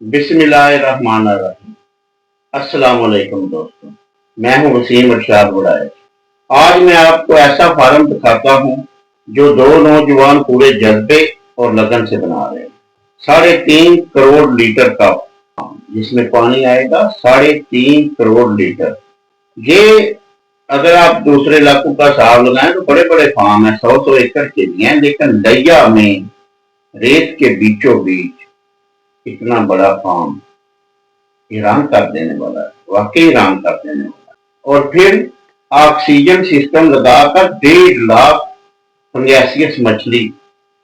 बिस्मिल्लाहिर्रहमानिर्रहीम। अस्सलाम वालेकुम दोस्तों, मैं हूं वसीम इरशाद बुड़ाए। आज मैं आपको ऐसा फार्म दिखाता हूं जो दो नौजवान पूरे जज्बे और लगन से बना रहे हैं। 3.5 करोड़ लीटर का फार्म, जिसमें पानी आएगा 3.5 करोड़ लीटर। ये अगर आप दूसरे इलाकों का हिसाब लगाएं तो बड़े बड़े फार्म है, 100 एकड़ के भी हैं, लेकिन लिया में रेत के बीचों बीच इतना बड़ा फार्म हैरान कर देने वाला है, वाकई हैरान कर देने वाला है। और फिर ऑक्सीजन सिस्टम लगाकर 1.5 लाख फंगैसियस मछली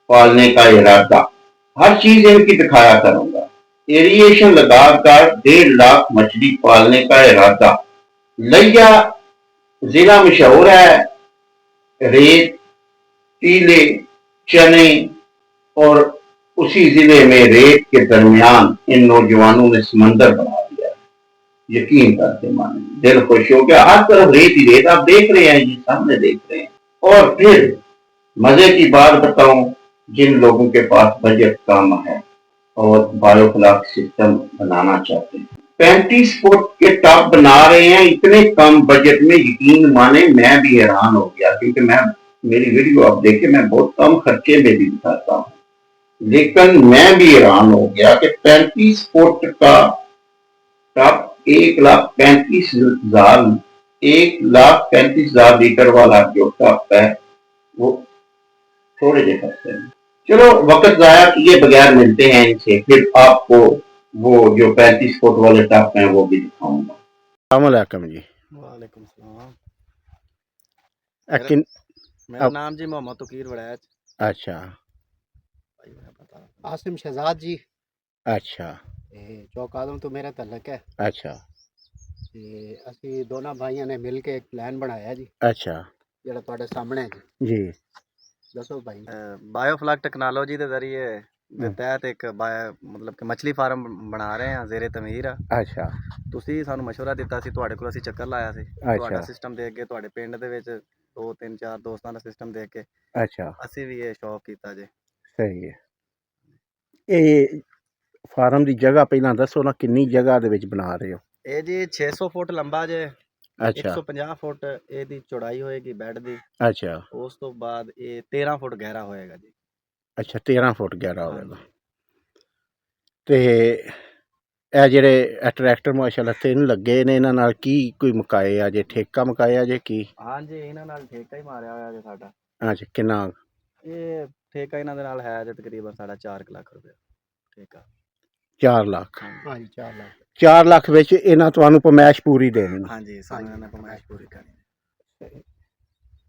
पालने का इरादा, हर चीज इनकी दिखाया करूंगा। एरिएशन लगाकर 1.5 लाख मछली पालने का इरादा। लिया जिला मशहूर है रेत, टीले, चने, और उसी जिले में रेत के दरमियान इन नौजवानों ने समंदर बना दिया। यकीन करते माने दिल खुश हो गया, हर तरफ रेत ही रेत, आप देख रहे हैं, ये सामने देख रहे हैं। और फिर मजे की बात बताऊं, जिन लोगों के पास बजट कम है और बायोफ्लॉक सिस्टम बनाना चाहते हैं, 35 फुट के टब बना रहे हैं इतने कम बजट में। यकीन माने मैं भी हैरान हो गया, क्योंकि मैं मेरी वीडियो आप देखे, मैं बहुत कम खर्चे में भी दिखाता हूँ, लेकिन मैं भी हैरान हो गया कि 35 फुट का टब 1,35,000 लीटर वाला जो टब है वो थोड़े से खर्चे में। चलो वक्त जाया किए बगैर मिलते हैं इनसे, फिर आपको वो जो 35 फुट वाले टब हैं वो भी दिखाऊंगा। अस्सलामुअलैकुम जी। वालेकुम सलाम। अकिन मेरा नाम जी मोहम्मद तकीर वड़ैच। अच्छा आसिम शहजाद जी। अच्छा चौक आदम तो मेरा तलक है। अच्छा ਤੇ ਅਸੀਂ ਦੋਨਾਂ ਭਾਈਆਂ ਨੇ ਮਿਲ ਕੇ ਇੱਕ ਪਲਾਨ ਬਣਾਇਆ ਜੀ, अच्छा ਜਿਹੜਾ ਤੁਹਾਡੇ ਸਾਹਮਣੇ ਹੈ ਜੀ। जी ਦੱਸੋ ਭਾਈ। ਬਾਇਓਫਲਕ ਟੈਕਨੋਲੋਜੀ ਦੇ ਜ਼ਰੀਏ ਦੇ ਤਹਿਤ ਇੱਕ ਮਤਲਬ ਕਿ ਮੱਛਲੀ ਫਾਰਮ ਬਣਾ ਰਹੇ ਹਾਂ, ਜ਼ੇਰੇ ਤਮੀਰ ਆ। अच्छा ਤੁਸੀਂ ਸਾਨੂੰ ਮਸ਼ਵਰਾ ਦਿੱਤਾ ਸੀ, ਤੁਹਾਡੇ ਕੋਲ ਅਸੀਂ ਚੱਕਰ ਲਾਇਆ ਸੀ। ਤੁਹਾਡਾ ਸਿਸਟਮ ਦੇਖ ਕੇ, ਤੁਹਾਡੇ ਪਿੰਡ ਦੇ ਵਿੱਚ 2 3 4 ਦੋਸਤਾਂ ਦਾ ਸਿਸਟਮ ਦੇਖ ਕੇ अच्छा ਅਸੀਂ ਵੀ ਇਹ ਸ਼ੌਕ ਕੀਤਾ ਜੀ। सही है। ये फार्म की जगह पहला दसो ना, किन्नी जगह दे विच बना रहे हो? ਇਹ ਜੀ 600 ਫੁੱਟ ਲੰਬਾ ਜੇ, अच्छा 150 ਫੁੱਟ ਇਹਦੀ ਚੌੜਾਈ ਹੋਏਗੀ ਬੈੱਡ ਦੀ। अच्छा ਉਸ ਤੋਂ ਬਾਅਦ ਇਹ 13 ਫੁੱਟ ਗਹਿਰਾ ਹੋਏਗਾ ਜੀ। अच्छा 13 फुट गहरा होगा। ਹਾਂਜੀ। ते ਇਹ ਜਿਹੜੇ ਟਰੈਕਟਰ ਮਾਸ਼ਾਅੱਲਾ 3 ਲੱਗੇ ਨੇ, ਇਹਨਾਂ ਨਾਲ ਕੀ ਕੋਈ ਮੁਕਾਏ ਆ ਜੇ, ਠੇਕਾ ਮੁਕਾਇਆ ਜੇ ਕੀ? ਹਾਂਜੀ, ਇਹਨਾਂ ਨਾਲ ਠੇਕਾ ਹੀ ਮਾਰਿਆ ਹੋਇਆ ਜੀ ਸਾਡਾ। ਅੱਛਾ ਕਿੰਨਾ? ਇਹ ਠੇਕਾ ਇਹਨਾਂ ਦੇ ਨਾਲ ਹੈ ਜੀ ਤਕਰੀਬਨ ਸਾਡਾ 4 ਲੱਖ ਰੁਪਏ ਠੇਕਾ। 4 ਲੱਖ? ਹਾਂਜੀ 4 ਲੱਖ। 4 ਲੱਖ ਵਿੱਚ ਇਹਨਾਂ ਤੁਹਾਨੂੰ ਪਮੈਸ਼ ਪੂਰੀ ਦੇਣੀ? ਹਾਂਜੀ, ਸਾਨੂੰ ਇਹਨਾਂ ਨੇ ਪਮਾਇਸ਼ ਪੂਰੀ ਕਰਨੀ।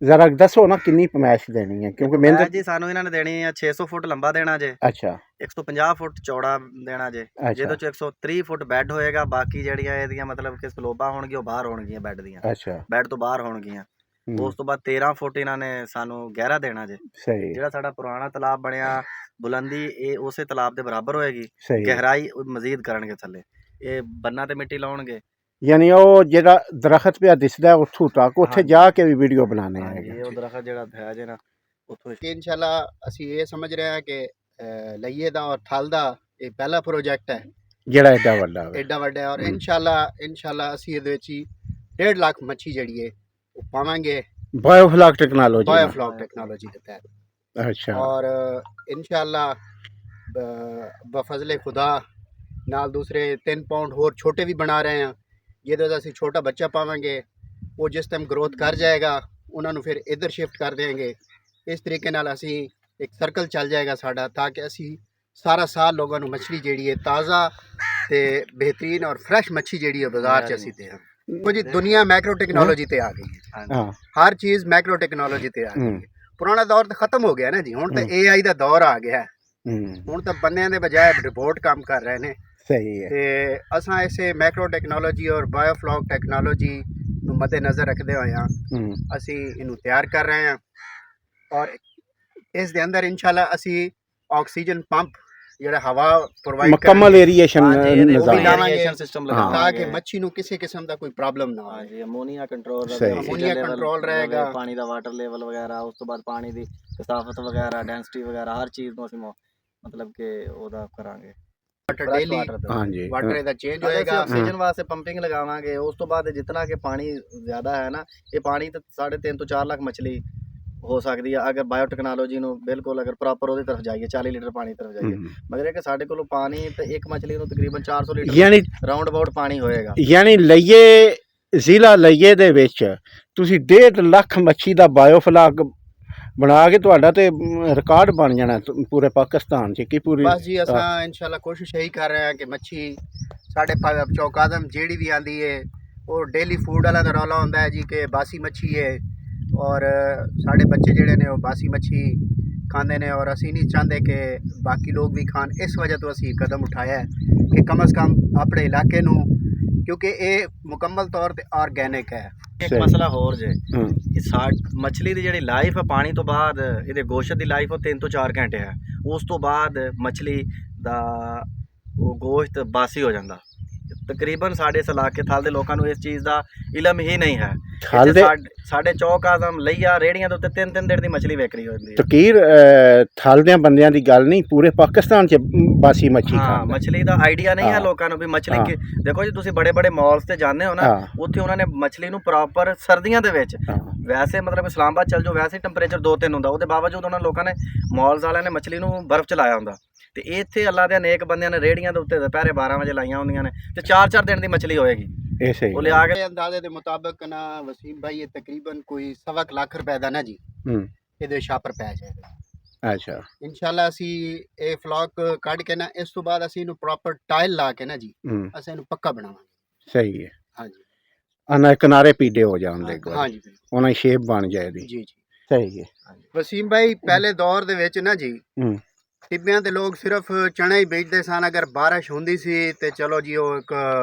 जरा दसो ना किन्नी पमैश देनी है, क्योंकि मैंने ਜੀ ਸਾਨੂੰ ਇਹਨਾਂ ਨੇ ਦੇਣੀ ਹੈ 600 ਫੁੱਟ ਲੰਬਾ ਦੇਣਾ ਜੇ, अच्छा 150 ਫੁੱਟ ਚੌੜਾ ਦੇਣਾ ਜੇ, ਜਿਹਦੇ ਚ 130 ਫੁੱਟ ਬੈੱਡ ਹੋਏਗਾ। ਬਾਕੀ ਜਿਹੜੀਆਂ ਇਹਦੀਆਂ ਮਤਲਬ ਕਿ ਸਲੋਬਾਂ ਹੋਣਗੀਆਂ ਉਹ ਬਾਹਰ ਹੋਣਗੀਆਂ ਬੈੱਡ ਦੀਆਂ, अच्छा ਬੈੱਡ ਤੋਂ ਬਾਹਰ ਹੋਣਗੀਆਂ। ਉਸ ਤੋਂ ਬਾਅਦ 13 ਫੁੱਟ ਇਹਨਾਂ ਨੇ ਸਾਨੂੰ ਗਹਿਰਾ ਦੇਣਾ ਜੇ। सही ਜਿਹੜਾ ਸਾਡਾ ਪੁਰਾਣਾ ਤਲਾਬ ਬਣਿਆ, ਬੁਲੰਦੀ ਇਹ ਉਸੇ ਤਲਾਬ ਦੇ ਬਰਾਬਰ ਹੋਏਗੀ, सही ਗਹਿਰਾਈ ਮਜ਼ੀਦ ਕਰਨਗੇ ਥੱਲੇ। ਇਹ ਬੰਨਾਂ ਤੇ ਮਿੱਟੀ ਲਾਉਣਗੇ। यानी वो जेड़ा दरख्त पे दिसदा उठू तक उत्थे जाके भी वीडियो बनाने ਹਾਂਜੀ, आएगा। ਇਹ ਦਰਖਤ ਜਿਹੜਾ ਹੈ ਜੇ ਨਾ ਉੱਥੋਂ ਕਿ ਇਨਸ਼ਾਅੱਲਾ ਅਸੀਂ ਇਹ ਸਮਝ ਰਹੇ ਹਾਂ ਕਿ ਲਈਏ ਦਾ ਔਰ ਥਲ ਦਾ ਇਹ ਪਹਿਲਾ ਪ੍ਰੋਜੈਕਟ ਹੈ जेड़ा एडा वड्डा है। ਐਡਾ ਵੱਡਾ ਹੈ। ਔਰ ਇਨਸ਼ਾਅੱਲਾ ਅਸੀਂ ਇਹਦੇ ਵਿੱਚ ਹੀ 1.5 ਲੱਖ ਮੱਛੀ ਜਿਹੜੀ ਹੈ ਉਹ ਪਾਵਾਂਗੇ बायोफ्लॉक टेक्नोलॉजी। ਬਾਇਓਫਲॉक ਟੈਕਨੋਲੋਜੀ ਦੇ ਤਹਿਤ। अच्छा ਔਰ ਇਨਸ਼ਾਅੱਲਾ ਬਫਜ਼ਲੇ ਖੁਦਾ ਨਾਲ ਦੂਸਰੇ 3 ਪਾਉਂਡ ਹੋਰ ਛੋਟੇ ਵੀ ਬਣਾ ਰਹੇ ਹਾਂ, ਜਿਹਦੇ ਵਿੱਚ ਅਸੀਂ ਛੋਟਾ ਬੱਚਾ ਪਾਵਾਂਗੇ। ਉਹ ਜਿਸ ਟਾਈਮ ਗਰੋਥ ਕਰ ਜਾਏਗਾ ਉਹਨਾਂ ਨੂੰ ਫਿਰ ਇੱਧਰ ਸ਼ਿਫਟ ਕਰ ਦੇਵਾਂਗੇ। ਇਸ ਤਰੀਕੇ ਨਾਲ ਅਸੀਂ ਇੱਕ ਸਰਕਲ ਚੱਲ ਜਾਏਗਾ ਸਾਡਾ, ਤਾਂ ਕਿ ਅਸੀਂ ਸਾਰਾ ਸਾਲ ਲੋਕਾਂ ਨੂੰ ਮੱਛਲੀ ਜਿਹੜੀ ਹੈ ਤਾਜ਼ਾ ਤੇ बेहतरीन और फ्रेश मच्छी ਜਿਹੜੀ ਹੈ ਬਾਜ਼ਾਰ 'ਚ ਅਸੀਂ ਦੇਵਾਂ। ਦੇਖੋ ਜੀ, ਦੁਨੀਆ ਮੈਕਰੋ ਟੈਕਨੋਲੋਜੀ ਤੇ ਆ ਗਈ ਹੈ। हाँ ਹਰ ਚੀਜ਼ ਮੈਕਰੋ ਟੈਕਨੋਲੋਜੀ ਤੇ ਆ ਗਈ ਹੈ। ਪੁਰਾਣਾ ਦੌਰ ਤਾਂ ਖਤਮ ਹੋ ਗਿਆ ਨਾ ਜੀ, ਹੁਣ ਤਾਂ AI ਦਾ ਦੌਰ ਆ ਗਿਆ। ਹੁਣ ਤਾਂ ਬੰਦਿਆਂ ਦੇ ਬਜਾਏ ਰਿਪੋਰਟ ਕੰਮ ਕਰ ਰਹੇ ਨੇ। सही है। ਤੇ ਅਸਾਂ ਇਸੇ ਮੈਕਰੋ ਟੈਕਨੋਲੋਜੀ ਔਰ ਬਾਇਓਫਲॉक ਟੈਕਨੋਲੋਜੀ ਨੂੰ ਮੱਦੇਨਜ਼ਰ ਰੱਖਦੇ ਹੋਏ ਅਸੀਂ ਇਹਨੂੰ ਤਿਆਰ ਕਰ ਰਹੇ ਹਾਂ। ਔਰ ਇਸ ਦੇ ਅੰਦਰ ਇਨਸ਼ਾਅੱਲਾ ਅਸੀਂ ਆਕਸੀਜਨ ਪੰਪ ਜਿਹੜਾ ਹਵਾ ਪ੍ਰੋਵਾਈਡ मुकम्मल एरिएशन ਇਰੀਗੇਸ਼ਨ ਸਿਸਟਮ ਤਾਂ ਲਗਾਵਾਂਗੇ ਕਿ ਮੱਛੀ ਨੂੰ ਕਿਸੇ ਕਿਸਮ ਦਾ ਕੋਈ ਪ੍ਰੋਬਲਮ ਨਾ ਹੋਵੇ। ਹਾਂਜੀ, ਅਮੋਨੀਆ ਕੰਟਰੋਲ ਸਹੀ। ਅਮੋਨੀਆ ਕੰਟਰੋਲ ਰਹੇਗਾ, ਪਾਣੀ ਦਾ ਵਾਟਰ ਲੈਵਲ ਵਗੈਰਾ, ਉਸ ਤੋਂ ਬਾਅਦ ਪਾਣੀ ਦੀ ਕਸਾਫਤ ਵਗੈਰਾ, ਡੈਂਸਿਟੀ ਵਗੈਰਾ, ਹਰ ਚੀਜ਼ ਨੂੰ ਅਸੀਂ ਮਤਲਬ ਕਿ ਉਹਦਾ ਕਰਾਂਗੇ। ਫਰੈਸ਼ ਡੇਲੀ ਵਾਟਰ ਦਾ ਹਾਂਜੀ ਵਾਟਰ ਇਹਦਾ ਚੇਂਜ ਅਗਰ ਅਸੀਂ ਹੋਏਗਾ। ਆਕਸੀਜਨ ਵਾਸਤੇ ਪੰਪਿੰਗ ਲਗਾਵਾਂਗੇ ਉਸ ਤੋਂ ਬਾਅਦ ਜਿਤਨਾ ਕਿ ਪਾਣੀ ਜ਼ਿਆਦਾ ਹੈ ਨਾ, ਇਹ ਪਾਣੀ ਤਾਂ 3.5 ਤੋਂ 4 ਲੱਖ ਮਛਲੀ ਹੋ ਸਕਦੀ ਹੈ ਅਗਰ ਬਾਇਓ ਟੈਕਨੋਲੋਜੀ ਨੂੰ ਬਿਲਕੁਲ ਅਗਰ ਪ੍ਰੋਪਰ ਉਹਦੀ ਤਰਫ ਜਾਈਏ, 40 ਲੀਟਰ ਪਾਣੀ ਤਰਫ ਜਾਈਏ। ਮਗਰ ਇਹ ਕਿ ਸਾਡੇ ਕੋਲ ਪਾਣੀ ਤੇ ਇੱਕ ਮਛਲੀ ਨੂੰ ਤਕਰੀਬਨ 400 ਲੀਟਰ ਯਾਨੀ ਰਾਉਂਡ ਅਬਾਊਟ ਪਾਣੀ ਹੋਏਗਾ। ਯਾਨੀ ਲਈਏ ਜ਼ਿਲ੍ਹਾ ਲਈਏ ਦੇ ਵਿੱਚ ਤੁਸੀਂ 1.5 ਲੱਖ ਮੱਛੀ ਦਾ ਬਾਇਓਫਲਾਕ ਬਣਾ ਕੇ ਤੁਹਾਡਾ ਤੇ ਰਿਕਾਰਡ ਬਣ ਜਾਣਾ ਪੂਰੇ ਪਾਕਿਸਤਾਨ 'ਚ ਕਿ ਪੂਰੀ बस जी असा इंशाल्लाह कोशिश यही कर रहे हैं कि मच्छी साढ़े चौकादम जेड़ी भी आती है वो डेली फूड वाला तो रौला होंदा है जी कि बासी मच्छी है और साढ़े बच्चे जेड़े ने वो बासी मच्छी खाते ने और असी नहीं चाहते कि बाकी लोग भी खान। इस वजह तो असी कदम उठाया है कि कम अज़ कम अपने इलाके नू, क्योंकि ये मुकम्मल तौर पर ऑर्गेनिक है। ਇੱਕ ਮਸਲਾ ਹੋਰ ਜੇ ਹੂੰ ਕਿ ਮਛਲੀ ਦੀ ਜਿਹੜੀ ਲਾਈਫ ਹੈ ਪਾਣੀ ਤੋਂ ਬਾਅਦ, ਇਹਦੇ ਗੋਸ਼ਤ ਦੀ ਲਾਈਫ ਉਹ 3 ਤੋਂ 4 ਘੰਟੇ ਹੈ। ਉਸ ਤੋਂ ਬਾਅਦ ਮਛਲੀ ਦਾ ਉਹ ਗੋਸ਼ਤ ਬਾਸੀ ਹੋ ਜਾਂਦਾ। ਤਕਰੀਬਨ ਸਾਡੇ ਇਸ ਇਲਾਕੇ ਥਲ ਦੇ ਲੋਕਾਂ ਨੂੰ ਇਸ ਚੀਜ਼ ਦਾ ਇਲਮ ਹੀ ਨਹੀਂ ਹੈ। ਥਲ ਦੇ ਸਾਡੇ ਚੌਕ ਆਜ਼ਮ ਲਈਆ ਰੇੜੀਆਂ ਦੇ ਉੱਤੇ 3-3 ਦਿਨ ਦੀ ਮਛਲੀ ਵਿਕ ਰਹੀ ਹੁੰਦੀ ਹੈ। ਤਕੀਰ ਥਲ ਦੇ ਬੰਦਿਆਂ ਦੀ ਗੱਲ ਨਹੀਂ, ਪੂਰੇ ਪਾਕਿਸਤਾਨ 'ਚ ਬਾਸੀ ਮੱਛੀ ਹਾਂ, ਖਾਂਦੇ। ਮਛਲੀ ਦਾ ਆਈਡੀਆ ਨਹੀਂ ਹੈ ਲੋਕਾਂ ਨੂੰ ਵੀ ਮਛਲੀ ਦੇਖੋ ਜੀ, ਤੁਸੀਂ ਬੜੇ ਬੜੇ ਮਾਲਸ ਤੇ ਜਾਂਦੇ ਹੋ ਨਾ, ਉੱਥੇ ਉਹਨਾਂ ਨੇ ਮਛਲੀ ਨੂੰ ਪ੍ਰੋਪਰ ਸਰਦੀਆਂ ਦੇ ਵਿੱਚ, ਵੈਸੇ ਮਤਲਬ ਇਸਲਾਮਾਬਾਦ ਚੱਲ ਜਾਓ ਵੈਸੇ ਟੈਂਪਰੇਚਰ 2-3 ਹੁੰਦਾ, ਉਹਦੇ ਬਾਵਜੂਦ ਉਹਨਾਂ ਲੋਕਾਂ ਨੇ ਮਾਲਸ ਵਾਲਿਆਂ ਨੇ ਮਛਲੀ ਨੂੰ ਬਰਫ਼ 'ਚ ਲਾਇਆ ਹੁੰਦਾ। ਤੇ ਇੱਥੇ ਅੱਲਾ ਦੇ ਨੇਕ ਬੰਦਿਆਂ ਨੇ ਰੇੜੀਆਂ ਦੇ ਉੱਤੇ ਦੁਪਹਿਰੇ 12 ਵਜੇ ਲਾਈਆਂ ਹੁੰਦੀਆਂ ਨੇ ਤੇ 4-4 ਦਿਨ ਦੀ ਮਛਲੀ ਹੋਏਗੀ। ਇਹ ਸਹੀ ਉਹ ਲਿਆ ਕੇ अंदाजे के मुताबिक ना वसीम भाई ये तकरीबन कोई 1.25 ਲੱਖ रुपए का ना जी ਇਹਦੇ ਛਾਪਰ ਪੈ ਜਾਏਗਾ। ਅੱਛਾ ਇਨਸ਼ਾਅੱਲਾ ਅਸੀਂ ਇਹ ਫਲੌਕ ਕੱਢ ਕੇ ਨਾ ਇਸ ਤੋਂ ਬਾਅਦ ਅਸੀਂ ਇਹਨੂੰ ਪ੍ਰੋਪਰ ਟਾਇਲ ਲਾ ਕੇ ਨਾ ਜੀ ਅਸੀਂ ਇਹਨੂੰ ਪੱਕਾ ਬਣਾਵਾਂਗੇ। ਸਹੀ ਹੈ। ਹਾਂਜੀ ਅਨਾ ਕਿਨਾਰੇ ਪੀਡੇ ਹੋ ਜਾਂਦੇ ਇੱਕ ਵਾਰ, ਹਾਂਜੀ ਬਿਲਕੁਲ ਉਹਨਾਂ ਦੀ ਸ਼ੇਪ ਬਣ ਜਾਏਗੀ। ਜੀ ਜੀ ਸਹੀ ਹੈ। ਵਸੀਮ ਭਾਈ ਪਹਿਲੇ ਦੌਰ ਦੇ ਵਿੱਚ ਨਾ ਜੀ ਟਿੱਬਿਆਂ ਦੇ ਲੋਕ ਸਿਰਫ ਚਣਾ ਹੀ ਬੀਜਦੇ ਸਨ। ਅਗਰ ਬਾਰਿਸ਼ ਹੁੰਦੀ ਸੀ ਤੇ ਚਲੋ ਜੀ ਉਹ ਇੱਕ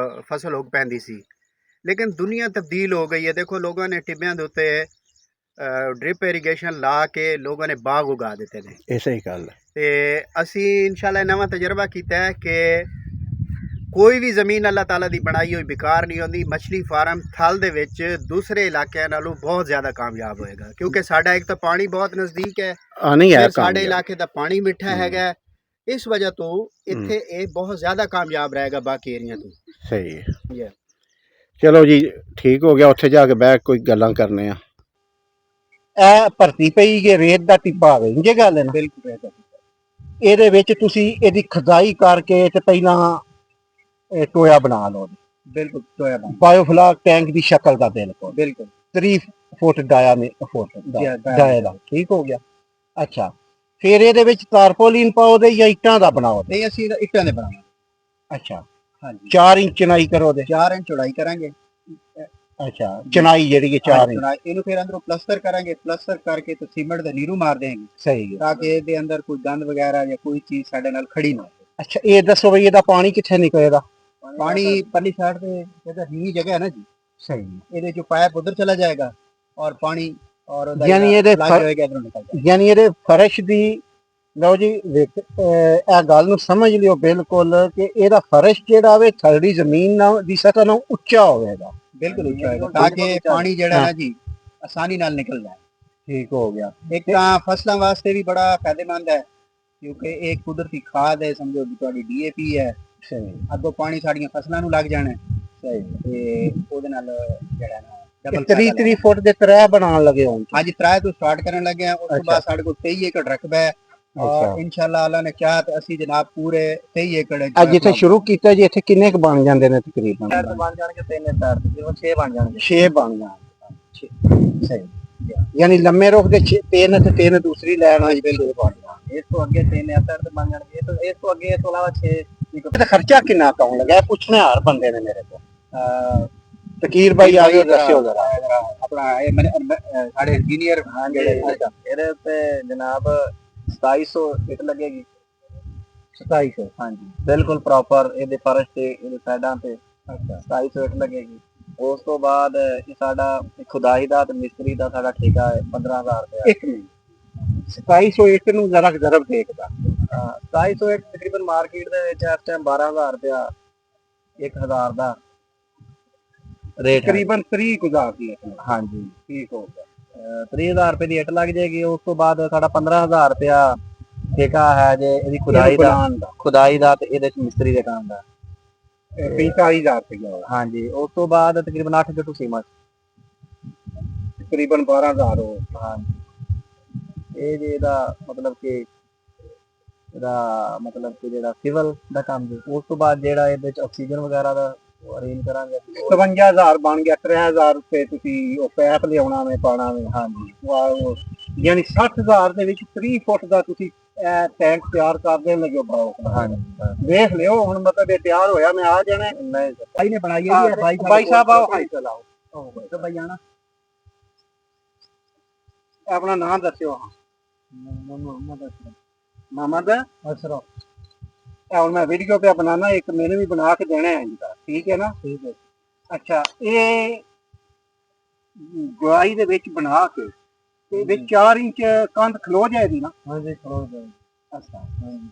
ਫਸਲ ਉੱਗ ਪੈਂਦੀ ਸੀ। ਲੇਕਿਨ ਦੁਨੀਆ ਤਬਦੀਲ ਹੋ ਗਈ ਹੈ। ਦੇਖੋ ਲੋਕਾਂ ਨੇ ਟਿੱਬਿਆਂ ਦੇ ਉੱਤੇ ਡ੍ਰਿਪ ਇਰੀਗੇਸ਼ਨ ਲਾ ਕੇ ਲੋਕਾਂ ਨੇ ਬਾਗ ਉਗਾ ਦਿੱਤੇ ਨੇ। ਇਹ ਸਹੀ ਗੱਲ ਹੈ। ਤੇ ਅਸੀਂ ਇਨਸ਼ਾਅੱਲਾ ਨਵਾਂ ਤਜਰਬਾ ਕੀਤਾ ਹੈ ਕਿ ਕੋਈ ਵੀ ਜ਼ਮੀਨ ਅੱਲਾਹ ਤਾਲਾ ਦੀ ਬਣਾਈ ਹੋਈ बेकार नहीं होती। मछली फार्म थल ਦੇ ਵਿੱਚ ਦੂਸਰੇ ਇਲਾਕਿਆਂ ਨਾਲੋਂ ਬਹੁਤ ਜ਼ਿਆਦਾ ਕਾਮਯਾਬ ਹੋਏਗਾ ਕਿਉਂਕਿ ਸਾਡਾ ਇੱਕ ਤਾਂ ਪਾਣੀ ਬਹੁਤ ਨਜ਼ਦੀਕ ਹੈ, ਨਹੀਂ ਹੈ ਸਾਡੇ ਇਲਾਕੇ ਦਾ ਪਾਣੀ ਮਿੱਠਾ ਹੈਗਾ। ਇਸ ਵਜ੍ਹਾ ਤੋਂ ਇੱਥੇ ਇਹ ਬਹੁਤ ਜ਼ਿਆਦਾ ਕਾਮਯਾਬ ਰਹੇਗਾ ਬਾਕੀ ਏਰੀਆ ਤੋਂ। ਸਹੀ ਹੈ। ਚਲੋ ਜੀ ਠੀਕ ਹੋ ਗਿਆ, ਉੱਥੇ ਜਾ ਕੇ ਬਹਿ ਕੋਈ ਗੱਲਾਂ ਕਰਨੇ ਆ। ਇਹ ਭਰਤੀ ਪਈ ਕਿ ਰੇਤ ਦਾ ਟਿੱਬਾ ਆਵੇ ਇੰਜੇ ਗੱਲ ਹੈ ਨਾ। ਬਿਲਕੁਲ ਰੇਤ ਦਾ ਇਹਦੇ ਵਿੱਚ ਤੁਸੀਂ ਇਹਦੀ ਖੁਦਾਈ ਕਰਕੇ ਤੇ ਪਹਿਲਾਂ ਟੋਇਆ ਬਣਾ ਲਓ। ਬਿਲਕੁਲ ਟੋਇਆ ਬਣਾ ਬਾਇਓਫਲਾਕ ਟੈਂਕ ਦੀ ਸ਼ਕਲ ਦਾ ਬਿਲਕੁਲ ਬਿਲਕੁਲ 3 ਫੁੱਟ ਡਾਇਆ ਦਾ ਠੀਕ ਹੋ ਗਿਆ। ਅੱਛਾ ਫਿਰ ਇਹਦੇ ਵਿੱਚ ਤਾਰਪੋਲਿਨ ਪਾਓ ਦੇ ਜਾਂ ਇੱਟਾਂ ਦਾ ਬਣਾਓ? ਨਹੀਂ ਅਸੀਂ ਇੱਟਾਂ ਦੇ ਬਣਾਵਾਂਗੇ। ਅੱਛਾ ਹਾਂਜੀ 4 ਇੰਚ ਚਨਾਈ ਕਰੋ ਦੇ? 4 ਇੰਚ ਚੌੜਾਈ ਕਰਾਂਗੇ। ਅੱਛਾ ਚਨਾਈ ਜਿਹੜੀ ਹੈ 4 ਇੰਚ। ਇਹਨੂੰ ਫਿਰ ਅੰਦਰੋਂ ਪਲਸਤਰ ਕਰਾਂਗੇ, ਪਲਸਤਰ ਕਰਕੇ ਤੇ ਸੀਮੈਂਟ ਦੇ ਨੀਰੂ ਮਾਰ ਦੇਵਾਂਗੇ। ਸਹੀ ਹੈ। ਤਾਂ ਕਿ ਇਹਦੇ ਅੰਦਰ ਕੋਈ ਗੰਦ ਵਗੈਰਾ ਜਾਂ ਕੋਈ ਚੀਜ਼ ਸਾਡੇ ਨਾਲ ਖੜੀ ਨਾ ਹੋਵੇ। ਅੱਛਾ ਇਹ ਦੱਸੋ ਬਈ ਇਹਦਾ ਪਾਣੀ ਕਿੱਥੇ ਨਿਕਲੇਗਾ? ਪਾਣੀ ਪਰਲੀ ਸਾਈਡ ਤੇ ਜਿਹੜਾ ਨੀਵੀਂ ਜਗ੍ਹਾ ਹੈ ਨਾ ਜੀ, ਸਹੀ ਇਹਦੇ ਜੋ ਪਾइप उधर चला जाएगा और पानी और यानी ये यानी ਇਹਦੇ ਫਰਸ਼ ਦੀ ਲਓ ਜੀ ਇਹ ਗੱਲ ਨੂੰ ਸਮਝ ਲਿਓ ਬਿਲਕੁਲ ਕਿ ਇਹਦਾ ਫਰਸ਼ ਜਿਹੜਾ ਹੋਵੇ ਥਲੜੀ ਜ਼ਮੀਨ ਨਾਲ ਦੀ ਸਤਹ ਨਾਲ ਉੱਚਾ ਹੋਵੇਗਾ। ਬਿਲਕੁਲ ਉੱਚਾ ਹੋਵੇਗਾ ਤਾਂ ਕਿ ਪਾਣੀ ਜਿਹੜਾ ਨਾ ਜੀ ਆਸਾਨੀ ਨਾਲ ਨਿਕਲ ਜਾਏ। ਠੀਕ ਹੋ ਗਿਆ। ਇੱਕ ਤਾਂ ਫਸਲਾਂ ਵਾਸਤੇ ਵੀ ਬੜਾ ਫਾਇਦੇਮੰਦ ਹੈ ਕਿਉਂਕਿ ਇਹ ਕੁਦਰਤੀ ਖਾਦ ਹੈ, ਸਮਝੋ ਜੀ ਤੁਹਾਡੀ DAP ਹੈ। ਸਹੀ ਅੱਗੋਂ ਪਾਣੀ ਸਾਡੀਆਂ ਫਸਲਾਂ ਨੂੰ ਲੱਗ ਜਾਣਾ। ਸਹੀ ਤੇ ਉਹਦੇ ਨਾਲ ਜਿਹੜਾ ਨਾ 3 ਫੁੱਟ ਦੇ ਤਰਾਹ ਬਣਾਉਣ ਲੱਗੇ ਹੋਣ। ਹਾਂਜੀ ਤਰਾਹ ਤੋਂ ਸਟਾਰਟ ਕਰਨ ਲੱਗੇ ਆ। ਉਸ ਤੋਂ ਬਾਅਦ ਸਾਡੇ ਕੋਲ 23 ਏਕੜ ਰਕਬਾ ਹੈ और इंशाल्लाह अल्लाह ने चाहा तो ਅਸੀਂ ਜਨਾਬ ਪੂਰੇ 23 ਏਕੜ ਜਿੱਥੇ ਸ਼ੁਰੂ ਕੀਤਾ ਜੀ ਇੱਥੇ ਕਿੰਨੇ ਕੁ ਬਣ ਜਾਂਦੇ ਨੇ ਤਕਰੀਬਨ? ਬਣ ਜਾਣਗੇ 3 ਏਕੜ ਤੇ 6 ਬਣ ਜਾਣਗੇ। 6 ਬਣ ਜਾਣਗੇ। ਸਹੀ ਯਾਨੀ ਲੰਮੇ ਰੁੱਖ ਦੇ 3 ਤੇ 3 ਦੂਸਰੀ ਲਾਈਨ ਵਿੱਚ 6 ਬਣ ਜਾਣਗੇ। ਇਸ ਤੋਂ ਅੱਗੇ 3 ਏਕੜ ਤੇ ਬਣ ਜਾਣਗੇ। ਇਸ ਤੋਂ ਅੱਗੇ ਇਸ ਤੋਂ ਇਲਾਵਾ 6 ਤੇ ਖਰਚਾ ਕਿੰਨਾ ਕਾਉਣ ਲੱਗਾ ਪੁੱਛਣੇ ਹਾਰ ਬੰਦੇ ਨੇ ਮੇਰੇ ਕੋਲ। ਤਕੀਰ ਭਾਈ ਆ ਗਏ ਦੱਸਿਓ ਜ਼ਰਾ ਆਪਣਾ ਇਹ ਸਾਡੇ ਇੰਜੀਨੀਅਰ ਹਾਂ ਜਿਹੜੇ ਇਹਦੇ ਉੱਤੇ ਜਨਾਬ 2700 ਇੱਟ ਲੱਗੇਗੀ। 2700 ਹਾਂਜੀ ਬਿਲਕੁਲ ਪ੍ਰੋਪਰ ਇਹਦੇ ਫਰਸ਼ ਤੇ ਇਹਦੇ ਸਾਈਡਾਂ ਤੇ 2700 ਇੱਟ ਲੱਗੇਗੀ। ਉਸ ਤੋਂ ਬਾਅਦ ਇਹ ਸਾਡਾ ਖੁਦਾਈ ਦਾ ਤੇ ਮਿਸਤਰੀ ਦਾ ਸਾਡਾ ਠੇਕਾ ਹੈ 15000 ਰੁਪਏ। ਇੱਕ ਮਿੰਟ 2700 ਇੱਟ ਨੂੰ ਜ਼ਰਾ ਜ਼ਰਬ ਦੇਖਦਾ 2700 ਇੱਟ ਤਕਰੀਬਨ ਮਾਰਕੀਟ ਦੇ ਵਿੱਚ ਇਸ ਟਾਈਮ 12000 ਰੁਪਇਆ 1000 ਦਾ ਰੇਟ ਤਕਰੀਬਨ 30,000 ਦੀ। ਹਾਂਜੀ ਠੀਕ ਹੋ ਗਿਆ। 30,000 ਰੁਪਏ ਦੀ ਇੱਟ ਲੱਗ ਜਾਏਗੀ। ਉਸ ਤੋਂ ਬਾਅਦ ਸਾਡਾ 15,000 ਰੁਪਇਆ ਠੇਕਾ ਹੈ ਜੇ ਇਹਦੀ ਖੁਦਾਈ ਦਾ ਤੇ ਇਹਦੇ ਚ ਮਿਸਤਰੀ ਦੇ ਕੰਮ ਦਾ 45,000 ਰੁਪਏ ਹਾਂਜੀ। ਉਸ ਤੋਂ ਬਾਅਦ ਤਕਰੀਬਨ 8 ਗੱਟੂ ਸੀਮਤ ਤਕਰੀਬਨ 12,000 ਹੋ ਹਾਂਜੀ। ਇਹ ਜੇ ਇਹਦਾ ਮਤਲਬ ਕਿ ਜਿਹੜਾ ਸਿਵਲ ਦਾ ਕੰਮ ਜੀ। ਉਸ ਤੋਂ ਬਾਅਦ ਜਿਹੜਾ ਇਹਦੇ ਚ ਆਕਸੀਜਨ ਵਗੈਰਾ ਦਾ ਅਰੇਂਜ ਕਰਾਂਗੇ 57,000 ਬਣ ਗਿਆ। 3,000 ਰੁਪਏ ਤੁਸੀਂ ਉਹ ਪੈਪ ਲਿਆਉਣਾ ਵੇ ਪਾਣਾ ਵੇ। ਹਾਂਜੀ ਯਾਨੀ 60,000 ਦੇ ਵਿੱਚ 3 ਫੁੱਟ ਦਾ ਤੁਸੀਂ ਇਹ ਟੈਂਕ ਤਿਆਰ ਕਰ ਦੇਣ ਲੱਗੇ ਹੋ। ਹਾਂਜੀ ਦੇਖ ਲਿਓ ਹੁਣ ਮਤਲਬ ਇਹ ਤਿਆਰ ਹੋਇਆ ਮੈਂ ਆ ਜਾਣਾ। ਨਹੀਂ ਭਾਈ ਨੇ ਬਣਾਈ ਹੈ ਜੀ। ਭਾਈ ਸਾਹਿਬ ਆਓ ਹਾਈ ਚਲਾਓ ਤੇ ਭਾਈ ਆਣਾ ਆਪਣਾ ਨਾਮ ਦੱਸਿਓ। मोहम्मद अशरफ। और मैं वीडियो पे बनाना एक मैंने भी बना के देना है इनका, ठीक है ना? ठीक है। अच्छा ये गोलाई दे विच बना के ते विच 4 इंच कंध खलो जाएगी ना? हाँ जी खलो जाएगी। अच्छा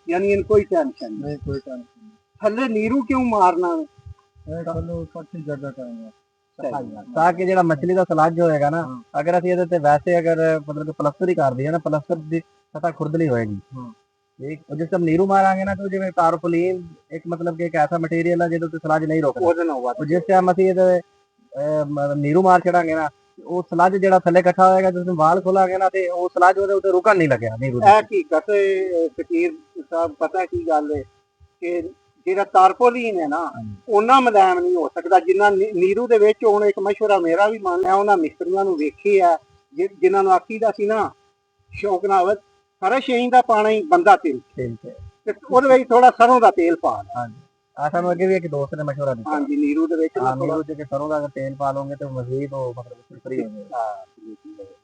यानी इन कोई टेंशन नहीं? कोई टेंशन नहीं। थल्ले नीरू क्यों मारना है? थल्ले ऊपर से जगह करना ताकि ਜਿਹੜਾ ਮਛਲੀ ਦਾ ਸਲਾਜ ਹੋਏਗਾ ਨਾ, ਅਗਰ ਅਸੀਂ ਇਹਦੇ ਤੇ ਵੈਸੇ ਅਗਰ ਮਤਲਬ ਕਿ ਪਲਸਤਰ ਹੀ ਕਰ ਦਈਏ ਨਾ, ਪਲਸਤਰ ਦੀ ਸਤ੍ਹਾ ਖੁਰਦਲੀ ਹੋਏਗੀ। ठीक और जिस हम नीरू मारांगे ना तो जिਵੇਂ टारपोलिन एक मतलब कि एक ऐसा मटेरियल है ਜਿਹਦੇ ਉੱਤੇ ਸਲਾਜ ਨਹੀਂ ਰੋਕਦਾ। और जिस टाइम ਅਸੀਂ ਇਹਦੇ ਨੀਰੂ ਮਾਰ ਛੜਾਂਗੇ ਨਾ, ਉਹ ਸਲਾਜ ਜਿਹੜਾ ਥੱਲੇ ਇਕੱਠਾ ਹੋਏਗਾ, ਜਦੋਂ ਵਾਲ ਖੋਲਾਂਗੇ ਨਾ ਤੇ ਉਹ ਸਲਾਜ ਉਹਦੇ ਉੱਤੇ ਰੁਕਣ ਨਹੀਂ ਲੱਗਿਆ ਨੀਰੂ ਇਹ ਹਕੀਕਤ ਫਕੀਰ ਸਾਹਿਬ ਪਤਾ ਕੀ ਗੱਲ ਹੈ ਕਿ ਜਿਹੜਾ ਤਾਰਪੋਲੀਨ ਹੈ ਨਾ ਉਹਨਾਂ ਮੁਲਾਇਮ ਨਹੀਂ ਹੋ ਸਕਦਾ ਜਿੰਨਾ ਨੀਰੂ ਦੇ ਵਿੱਚ। ਹੁਣ ਇੱਕ ਮਸ਼ਵਰਾ ਮੇਰਾ ਵੀ ਮੰਨ ਲਿਆ, ਉਹਨਾਂ ਮਿਸਤਰੀਆਂ ਨੂੰ ਵੇਖੀ ਆ ਜਿਨ੍ਹਾਂ ਨੂੰ ਆਖੀਦਾ ਸੀ ਨਾ ਸ਼ੌਕ ਨਾਲ ਫਰਸ਼ ਦਾ ਪਾਣਾ ਹੀ ਬੰਦਾ ਤੇਲ ਤੇ ਉਹਦੇ ਵਿੱਚ ਥੋੜਾ ਸਰੋਂ ਦਾ ਤੇਲ ਪਾ ਲੈ। ਹਾਂਜੀ ਆ ਸਾਨੂੰ ਅੱਗੇ ਵੀ ਇੱਕ ਦੋਸਤ ਨੇ ਮਸ਼ਵਰਾ ਦਿੱਤਾ। ਹਾਂਜੀ ਨੀਰੂ ਦੇ ਵਿੱਚ ਨੀਰੂ ਚ ਸਰੋਂ ਦਾ ਤੇਲ ਪਾ ਲਓਗੇ ਤੇ ਮਜ਼ੀਦ ਉਹ ਮਤਲਬ ਫਰੀ ਹੋ ਜਾਏਗਾ।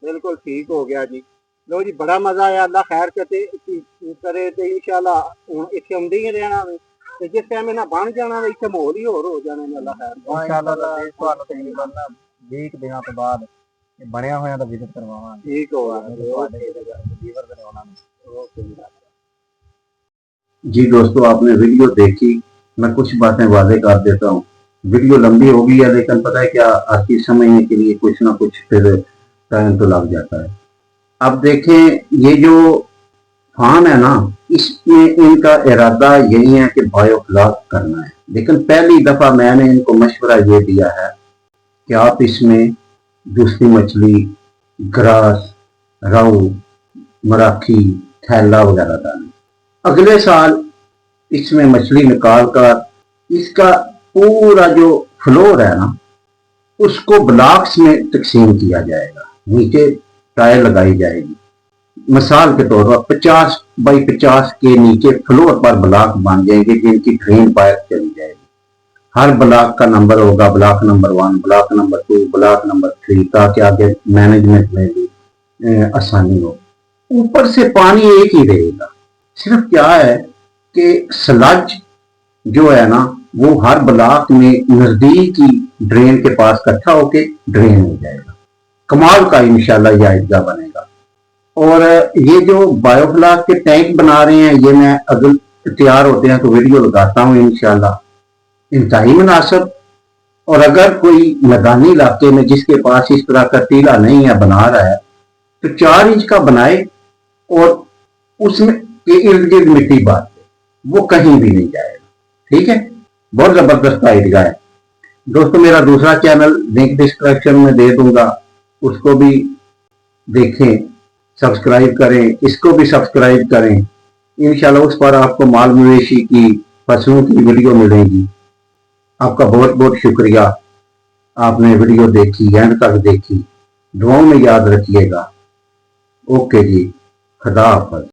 ਬਿਲਕੁਲ ਠੀਕ ਹੋ ਗਿਆ ਜੀ। ਲੋ ਜੀ ਬੜਾ ਮਜ਼ਾ ਆਇਆ। ਅੱਲਾ ਖੈਰ ਕਰੇ ਤੇ ਇਨਸ਼ਾਅੱਲਾ ਹੁਣ ਇੱਥੇ ਆਉਂਦੇ ਹੀ ਰਹਿਣਾ ਵੇ ਤੇ ਜਿਸ ਟਾਈਮ ਇਹਨਾਂ ਬਣ ਜਾਣਾ ਵੇ ਇੱਥੇ ਮਾਹੌਲ ਹੀ ਹੋਰ ਹੋ ਜਾਣਾ ਨੇ। ਅੱਲਾ ਖੈਰ ਇਨਸ਼ਾਅੱਲਾ ਤੁਹਾਨੂੰ ਤਕਰੀਬਨ 20 ਦਿਨਾਂ ਤੋਂ ਬਾਅਦ ਬਣਿਆ ਹੋਇਆ ਦਾ ਵਿਜ਼ਿਟ ਕਰਵਾਵਾਂਗੇ। ठीक होगा जी दोस्तों, आपने वीडियो देखी। मैं कुछ बातें वादे कर देता हूँ। वीडियो लंबी हो गई है, लेकिन पता है क्या, हर चीज समझने के लिए कुछ ना कुछ फिर टाइम तो लग जाता है। अब देखें, ये जो फार्म है ना, इसमें इनका इरादा यही है कि बायोफ्लॉक करना है। लेकिन पहली दफा मैंने इनको मशवरा ये दिया है कि आप इसमें दूसरी मछली, ग्रास, राऊ, मराखी, थैला वगैरह डालें। अगले साल इसमें मछली निकाल कर इसका पूरा जो फ्लोर है ना, उसको ब्लॉक्स में तकसीम किया जाएगा। नीचे टाइल लगाई जाएगी। मिसाल के तौर पर 50 बाई 50 के नीचे फ्लोर पर ब्लॉक बन जाएंगे जिनकी ड्रेन पाइप चली जाएगी। हर ब्लॉक का नंबर होगा, block number 1, block number 2, block number 3, ताकि आगे मैनेजमेंट में भी आसानी हो। ऊपर से पानी एक ही रहेगा। सिर्फ क्या है कि स्लज जो है ना, वो हर ब्लॉक में नजदीक ही ड्रेन के पास इकट्ठा होके ड्रेन हो जाएगा। कमाल का इंशाल्लाह यह आइजा बनेगा। और ये जो बायोफ्लॉक के टैंक बना रहे हैं, ये मैं अगर तैयार होते हैं तो वीडियो लगाता हूँ इंशाल्लाह। इंतहाई मुनासिब। और अगर कोई मैदानी इलाके में जिसके पास इस तरह का टीला नहीं है, बना रहा है, तो 4 इंच का बनाए और उसमें के इर्द गिर्द मिट्टी बांध दे, वो कहीं भी नहीं जाएगा। ठीक है, बहुत जबरदस्त आइडिया है दोस्तों। मेरा दूसरा चैनल लिंक डिस्क्रिप्शन में दे दूंगा, उसको भी देखें, सब्सक्राइब करें, इसको भी सब्सक्राइब करें। इंशाल्लाह उस पर आपको माल मवेशी की फसलों की वीडियो मिलेगी। आपका बहुत बहुत शुक्रिया, आपने वीडियो देखी, एंड तक देखी। दुआओं में याद रखिएगा। ओके जी, खुदा हाफिज़।